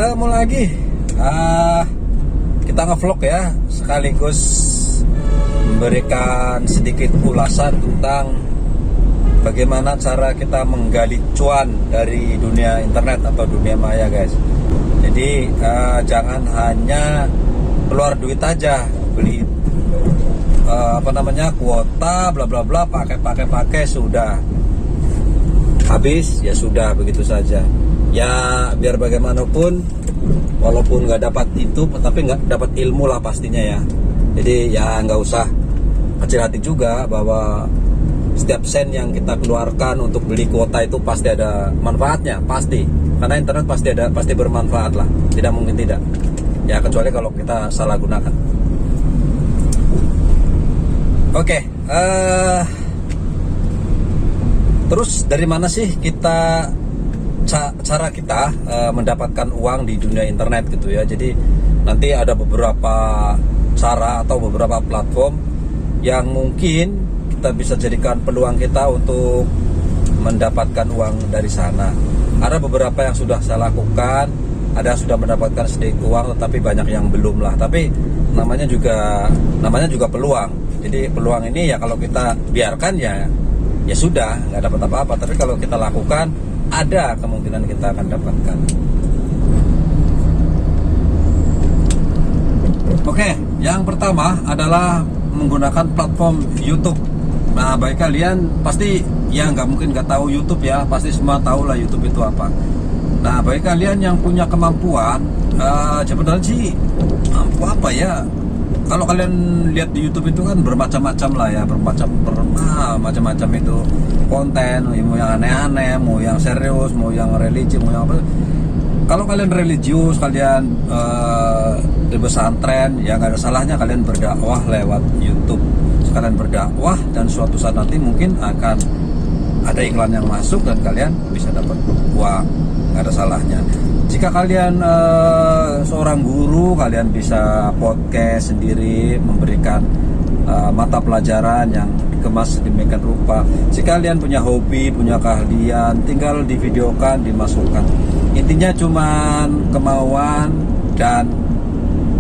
ketemu lagi. Kita ngevlog ya, sekaligus memberikan sedikit ulasan tentang bagaimana cara kita menggali cuan dari dunia internet atau dunia maya, guys. Jadi jangan hanya keluar duit aja, beli kuota bla bla bla, pakai sudah habis ya sudah, begitu saja. Ya biar bagaimanapun, walaupun nggak dapat itu, tapi nggak dapat ilmu lah pastinya ya. Jadi ya nggak usah kecil hati juga, bahwa setiap sen yang kita keluarkan untuk beli kuota itu pasti ada manfaatnya, pasti. Karena internet pasti bermanfaat lah, tidak mungkin tidak. Ya kecuali kalau kita salah gunakan. Oke, terus dari mana sih cara kita mendapatkan uang di dunia internet gitu ya. Jadi nanti ada beberapa cara atau beberapa platform yang mungkin kita bisa jadikan peluang kita untuk mendapatkan uang dari sana. Ada beberapa yang sudah saya lakukan, ada sudah mendapatkan sedikit uang, tetapi banyak yang belum lah. Tapi namanya juga peluang. Jadi peluang ini ya kalau kita biarkan ya sudah, nggak dapat apa-apa. Tapi kalau kita lakukan, ada kemungkinan kita akan dapatkan. Oke, yang pertama adalah menggunakan platform YouTube. Nah, bagi kalian pasti ya nggak mungkin nggak tahu YouTube ya, pasti semua tahu lah YouTube itu apa. Nah, bagi kalian yang punya kemampuan, sebenarnya sih apa ya? Kalau kalian lihat di YouTube itu kan bermacam-macam lah ya, macam-macam itu konten, mau yang aneh-aneh, mau yang serius, mau yang religi, mau yang apa. Kalau kalian religius, kalian di pesantren, ya nggak ada salahnya kalian berdakwah lewat YouTube. Kalian berdakwah dan suatu saat nanti mungkin akan ada iklan yang masuk dan kalian bisa dapat uang, nggak ada salahnya. Jika kalian seorang guru, kalian bisa podcast sendiri, memberikan mata pelajaran yang dikemas sedemikian rupa. Jika kalian punya hobi, punya keahlian, tinggal divideokan, dimasukkan. Intinya cuman kemauan dan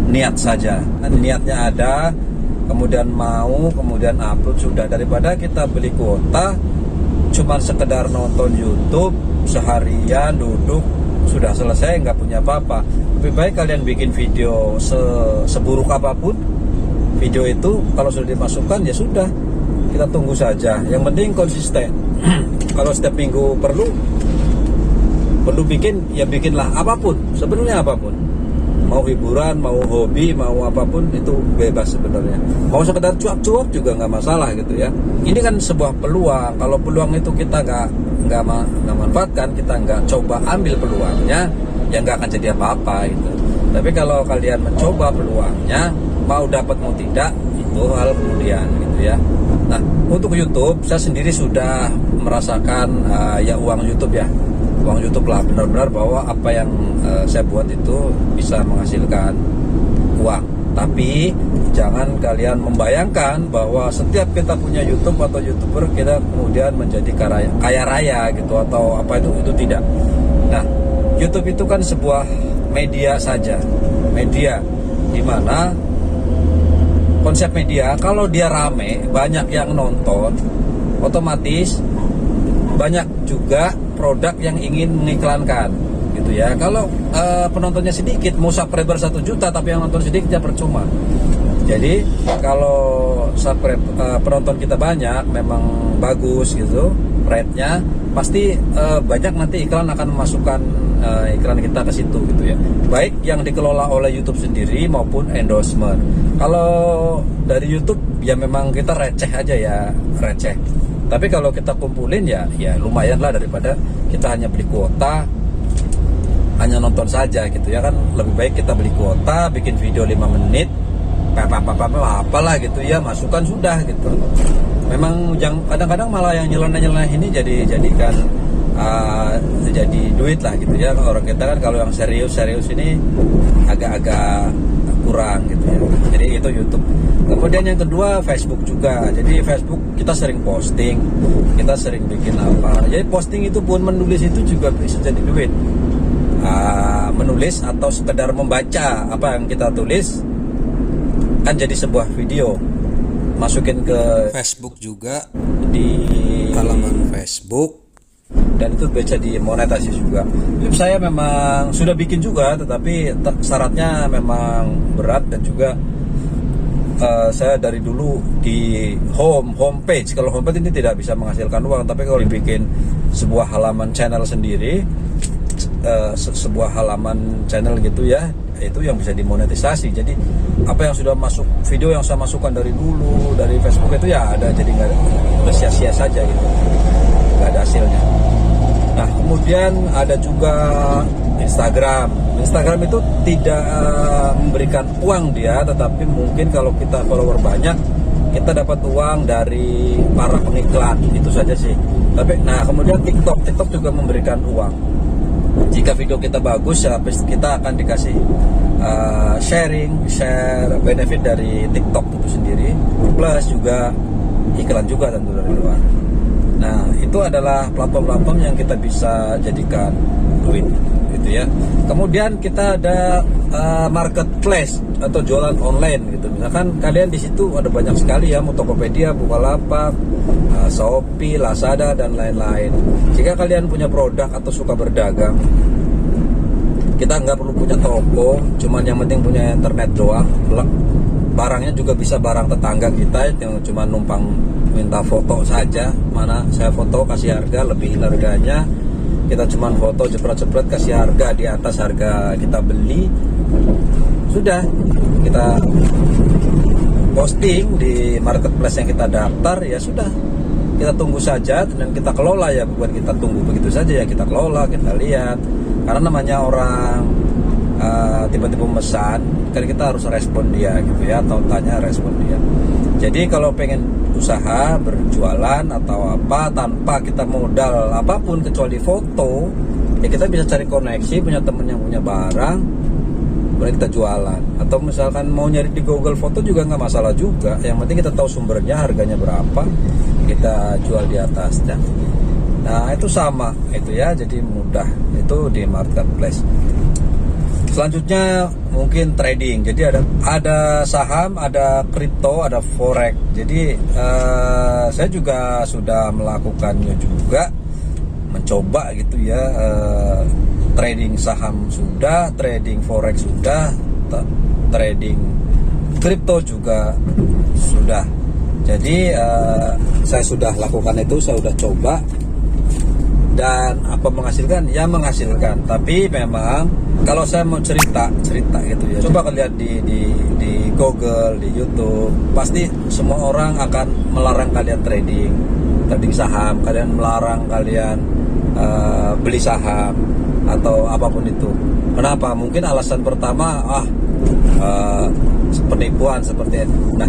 niat saja. Niatnya ada, kemudian mau, kemudian upload, sudah. Daripada kita beli kuota cuman sekedar nonton YouTube seharian, duduk, sudah selesai, nggak punya apa-apa. Lebih baik kalian bikin video seburuk apapun, video itu kalau sudah dimasukkan ya sudah, kita tunggu saja. Yang penting konsisten. Kalau setiap minggu perlu bikin, ya bikinlah apapun, sebenarnya apapun. Mau hiburan, mau hobi, mau apapun, itu bebas sebenarnya. Mau sekedar cuap-cuap juga nggak masalah gitu ya. Ini kan sebuah peluang. Kalau peluang itu kita nggak manfaatkan, kita nggak coba ambil peluangnya, ya nggak akan jadi apa-apa gitu. Tapi kalau kalian mencoba peluangnya, mau dapat mau tidak, itu hal kemudian gitu ya. Nah, untuk YouTube, saya sendiri sudah merasakan ya uang YouTube ya. Uang YouTube lah, benar-benar bahwa apa yang saya buat itu bisa menghasilkan uang. Tapi jangan kalian membayangkan bahwa setiap kita punya YouTube atau YouTuber kita kemudian menjadi kaya raya gitu atau apa, itu tidak. Nah, YouTube itu kan sebuah media saja, media dimana konsep media kalau dia rame, banyak yang nonton, otomatis banyak juga produk yang ingin mengiklankan gitu ya. Kalau penontonnya sedikit, mau subscriber 1 juta tapi yang nonton sedikit ya percuma. Jadi kalau penonton kita banyak, memang bagus gitu rate-nya, pasti banyak nanti iklan akan memasukkan iklan kita ke situ gitu ya. Baik yang dikelola oleh YouTube sendiri maupun endorsement. Kalau dari YouTube ya memang kita receh aja ya, receh. Tapi kalau kita kumpulin ya lumayan lah, daripada kita hanya beli kuota, hanya nonton saja gitu ya kan. Lebih baik kita beli kuota, bikin video 5 menit, apalah gitu ya, masukkan sudah gitu. Memang kadang-kadang malah yang nyeleneh ini jadikan jadi duit lah gitu ya. Orang kita kan kalau yang serius ini agak-agak kurang gitu ya. Jadi itu YouTube. Kemudian yang kedua Facebook juga. Jadi Facebook kita sering posting, kita sering bikin apa. Jadi posting itu pun, menulis itu juga bisa jadi duit. menulis atau sekedar membaca apa yang kita tulis kan jadi sebuah video, masukin ke Facebook juga, di halaman Facebook, dan itu bisa dimonetasi juga. YouTube saya memang sudah bikin juga, tetapi syaratnya memang berat, dan juga saya dari dulu di homepage. Kalau homepage ini tidak bisa menghasilkan uang, tapi kalau dibikin sebuah halaman channel sendiri, sebuah halaman channel gitu ya, itu yang bisa dimonetisasi. Jadi apa yang sudah masuk, video yang saya masukkan dari dulu dari Facebook itu ya ada, jadi nggak sia-sia saja gitu, nggak ada hasilnya. Nah kemudian ada juga Instagram itu tidak memberikan uang dia, tetapi mungkin kalau kita follower banyak kita dapat uang dari para pengiklan, itu saja sih. Tapi nah kemudian TikTok juga memberikan uang. Jika video kita bagus ya kita akan dikasih share benefit dari TikTok itu sendiri, plus juga iklan juga tentu dari luar. Nah itu adalah platform-platform yang kita bisa jadikan duit gitu ya. Kemudian kita ada marketplace atau jualan online gitu. Misalkan kalian di situ ada banyak sekali ya, Tokopedia, Bukalapak, Shopee, Lazada dan lain-lain. Jika kalian punya produk atau suka berdagang, kita nggak perlu punya toko, cuman yang penting punya internet doang. Barangnya juga bisa barang tetangga kita yang cuma numpang minta foto saja. Mana saya foto kasih harga, lebihin harganya. Kita cuma foto jepret-jepret kasih harga di atas harga kita beli. Sudah, kita posting di marketplace yang kita daftar, ya sudah. Kita tunggu saja dan kita kelola ya, bukan kita tunggu begitu saja ya, kita kelola, kita lihat. Karena namanya orang tiba-tiba memesan, kan kita harus respon dia gitu ya, atau tanya respon dia. Jadi kalau pengen usaha berjualan atau apa tanpa kita modal apapun kecuali foto, ya kita bisa cari koneksi, punya temen yang punya barang, boleh kita jualan. Atau misalkan mau nyari di Google foto juga nggak masalah juga, yang penting kita tahu sumbernya, harganya berapa, kita jual di atasnya. Nah itu sama itu ya, jadi mudah itu di marketplace. Selanjutnya mungkin trading. Jadi ada saham, ada kripto, ada forex. Jadi saya juga sudah melakukannya juga, mencoba gitu ya. Trading saham sudah, trading forex sudah, trading kripto juga sudah. Jadi saya sudah lakukan itu, saya sudah coba. Dan apa menghasilkan? Ya menghasilkan. Tapi memang kalau saya mau cerita gitu ya, coba lihat di Google, di YouTube, pasti semua orang akan melarang kalian trading saham, kalian melarang kalian beli saham atau apapun itu. Kenapa? Mungkin alasan pertama penipuan seperti itu. Nah,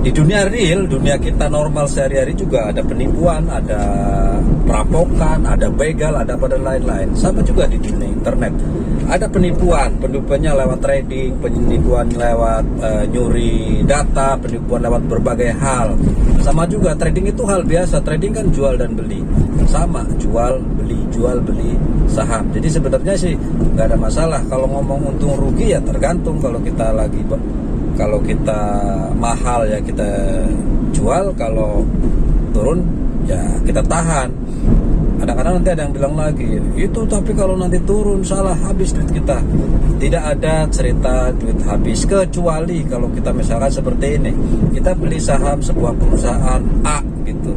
di dunia real, dunia kita normal sehari-hari juga ada penipuan, ada perampokan, ada begal, ada pada lain-lain. Sama juga di dunia internet. Ada penipuannya lewat trading, penipuan lewat nyuri data, penipuan lewat berbagai hal. Sama juga trading itu hal biasa. Trading kan jual dan beli. Sama, jual beli saham. Jadi sebenarnya sih nggak ada masalah. Kalau ngomong untung rugi ya tergantung. Kalau kita mahal ya kita jual, kalau turun ya kita tahan. Kadang-kadang nanti ada yang bilang lagi, itu tapi kalau nanti turun salah, habis duit kita. Tidak ada cerita duit habis, kecuali kalau kita misalkan seperti ini, kita beli saham sebuah perusahaan A gitu.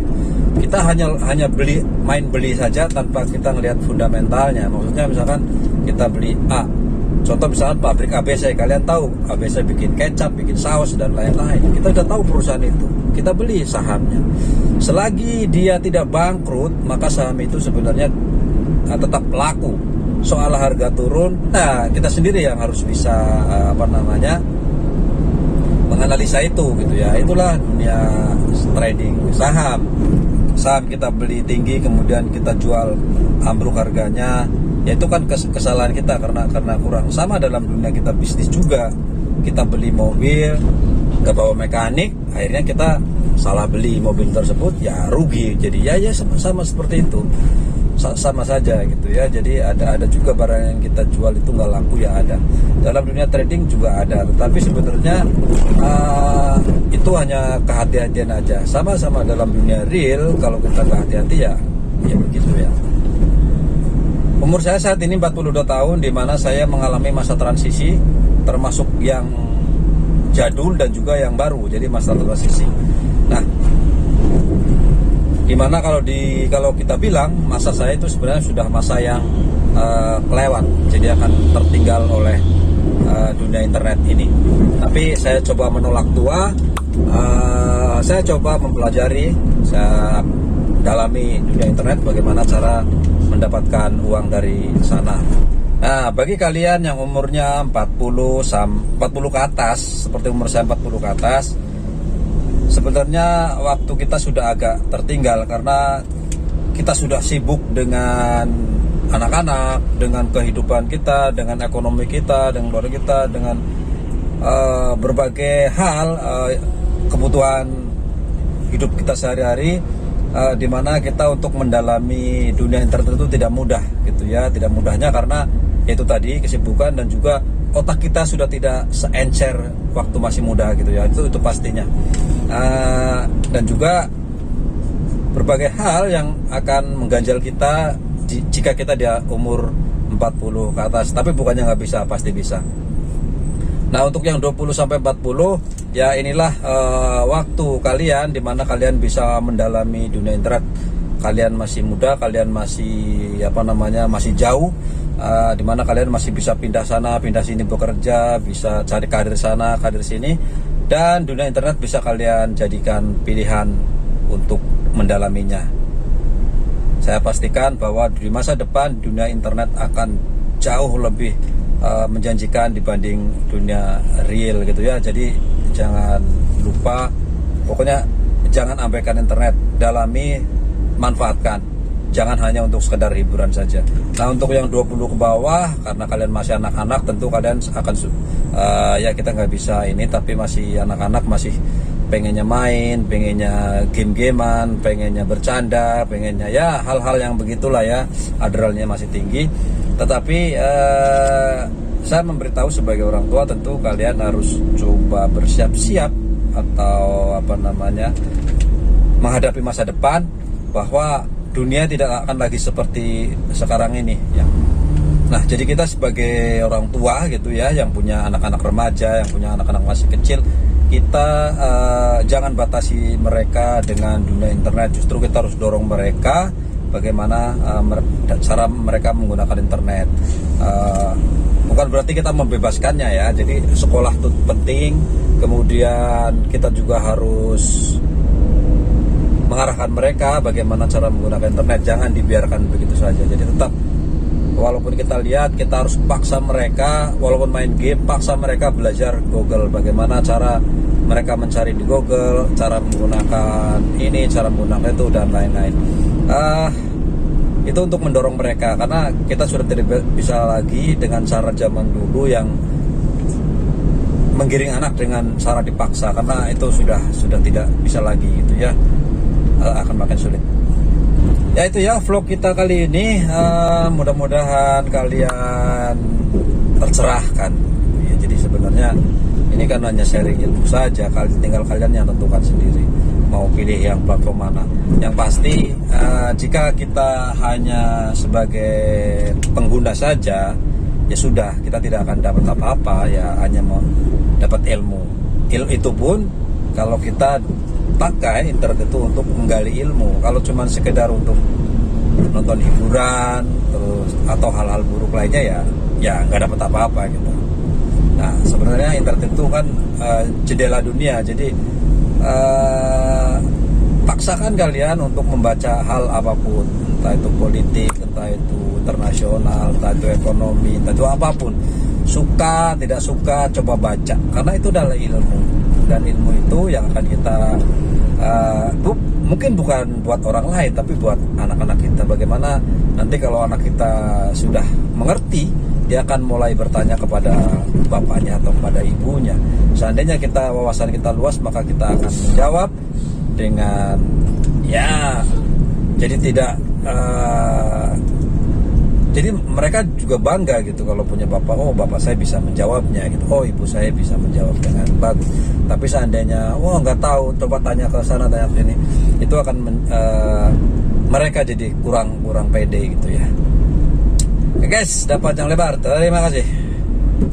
Kita hanya main beli saja tanpa kita ngelihat fundamentalnya. Maksudnya misalkan kita beli A, contoh misalkan pabrik ABC, kalian tahu ABC bikin kecap, bikin saus dan lain-lain. Kita udah tahu perusahaan itu, kita beli sahamnya. Selagi dia tidak bangkrut, maka saham itu sebenarnya tetap laku. Soal harga turun, nah kita sendiri yang harus bisa menganalisa itu gitu ya. Itulah dunia trading saham. Saham kita beli tinggi kemudian kita jual ambruk harganya, ya itu kan kesalahan kita karena kurang. Sama dalam dunia kita bisnis juga, kita beli mobil nggak bawa mekanik, akhirnya kita salah beli mobil tersebut, ya rugi. Jadi ya sama seperti itu. sama saja gitu ya. Jadi ada juga barang yang kita jual itu nggak laku ya ada. Dalam dunia trading juga ada, tetapi sebenarnya itu hanya kehati-hatian aja. Sama-sama dalam dunia real, kalau kita nggak hati-hati ya begitu ya. Umur saya saat ini 42 tahun, di mana saya mengalami masa transisi, termasuk yang jadul dan juga yang baru. Jadi masa transisi. Nah, dimana kalau kita bilang masa saya itu sebenarnya sudah masa yang kelewat, jadi akan tertinggal oleh dunia internet ini. Tapi saya coba menolak tua, saya coba mempelajari, saya dalami dunia internet, bagaimana cara mendapatkan uang dari sana. Nah, bagi kalian yang umurnya 40 ke atas, seperti umur saya 40 ke atas, sebenarnya waktu kita sudah agak tertinggal karena kita sudah sibuk dengan anak-anak, dengan kehidupan kita, dengan ekonomi kita, dengan keluarga kita, dengan berbagai hal, kebutuhan hidup kita sehari-hari, di mana kita untuk mendalami dunia internet itu tidak mudah gitu ya. Tidak mudahnya karena itu tadi kesibukan, dan juga otak kita sudah tidak seencer waktu masih muda gitu ya, itu pastinya. Dan juga berbagai hal yang akan mengganjal kita jika kita di umur 40 ke atas, tapi bukannya nggak bisa, pasti bisa. Nah, untuk yang 20 sampai 40 ya inilah waktu kalian di mana kalian bisa mendalami dunia internet. Kalian masih muda, kalian masih masih jauh, di mana kalian masih bisa pindah sana, pindah sini bekerja, bisa cari karir sana, karir sini, dan dunia internet bisa kalian jadikan pilihan untuk mendalaminya. Saya pastikan bahwa di masa depan dunia internet akan jauh lebih menjanjikan dibanding dunia real gitu ya. Jadi jangan lupa, pokoknya jangan abaikan internet, dalami, manfaatkan. Jangan hanya untuk sekedar hiburan saja. Nah, untuk yang 20 ke bawah, karena kalian masih anak-anak, tentu kalian akan ya kita nggak bisa ini, tapi masih anak-anak, masih pengennya main, pengennya game-gamean, pengennya bercanda, pengennya ya hal-hal yang begitulah ya, adrenalnya masih tinggi. Tetapi saya memberitahu sebagai orang tua, tentu kalian harus coba bersiap-siap atau menghadapi masa depan, bahwa dunia tidak akan lagi seperti sekarang ini ya. Nah, jadi kita sebagai orang tua gitu ya, yang punya anak-anak remaja, yang punya anak-anak masih kecil, kita jangan batasi mereka dengan dunia internet. Justru kita harus dorong mereka bagaimana cara mereka menggunakan internet. Bukan berarti kita membebaskannya ya. Jadi sekolah itu penting, kemudian kita juga harus mengarahkan mereka bagaimana cara menggunakan internet. Jangan dibiarkan begitu saja. Jadi tetap, walaupun kita lihat, kita harus paksa mereka, walaupun main game, paksa mereka belajar Google, bagaimana cara mereka mencari di Google, cara menggunakan ini, cara menggunakan itu, dan lain-lain. Itu untuk mendorong mereka, karena kita sudah tidak bisa lagi dengan cara zaman dulu yang menggiring anak dengan cara dipaksa, karena itu sudah tidak bisa lagi gitu ya, akan makin sulit. Ya itu ya vlog kita kali ini, mudah-mudahan kalian tercerahkan ya. Jadi sebenarnya ini kan hanya sharing ilmu saja, tinggal kalian yang tentukan sendiri mau pilih yang platform mana. Yang pasti jika kita hanya sebagai pengguna saja, ya sudah, kita tidak akan dapat apa-apa, ya hanya mau dapat ilmu. Itu pun kalau kita pakai internet itu untuk menggali ilmu. Kalau cuma sekedar untuk nonton hiburan terus atau hal-hal buruk lainnya, ya nggak dapat apa-apa gitu. Nah, sebenarnya internet itu kan jendela dunia. Jadi paksakan kalian untuk membaca hal apapun, entah itu politik, entah itu internasional, entah itu ekonomi, entah itu apapun. Suka tidak suka, coba baca, karena itu adalah ilmu, dan ilmu itu yang akan kita mungkin bukan buat orang lain, tapi buat anak-anak kita. Bagaimana nanti kalau anak kita sudah mengerti, dia akan mulai bertanya kepada bapaknya atau kepada ibunya. Seandainya kita wawasan kita luas, maka kita akan menjawab dengan ya, jadi tidak Jadi mereka juga bangga gitu kalau punya bapak, oh bapak saya bisa menjawabnya gitu, oh ibu saya bisa menjawab dengan bagus. Tapi seandainya, oh nggak tahu, coba tanya ke sana, tanya ke sini, itu akan mereka jadi kurang pede gitu ya. Oke guys, dapat yang lebar. Terima kasih.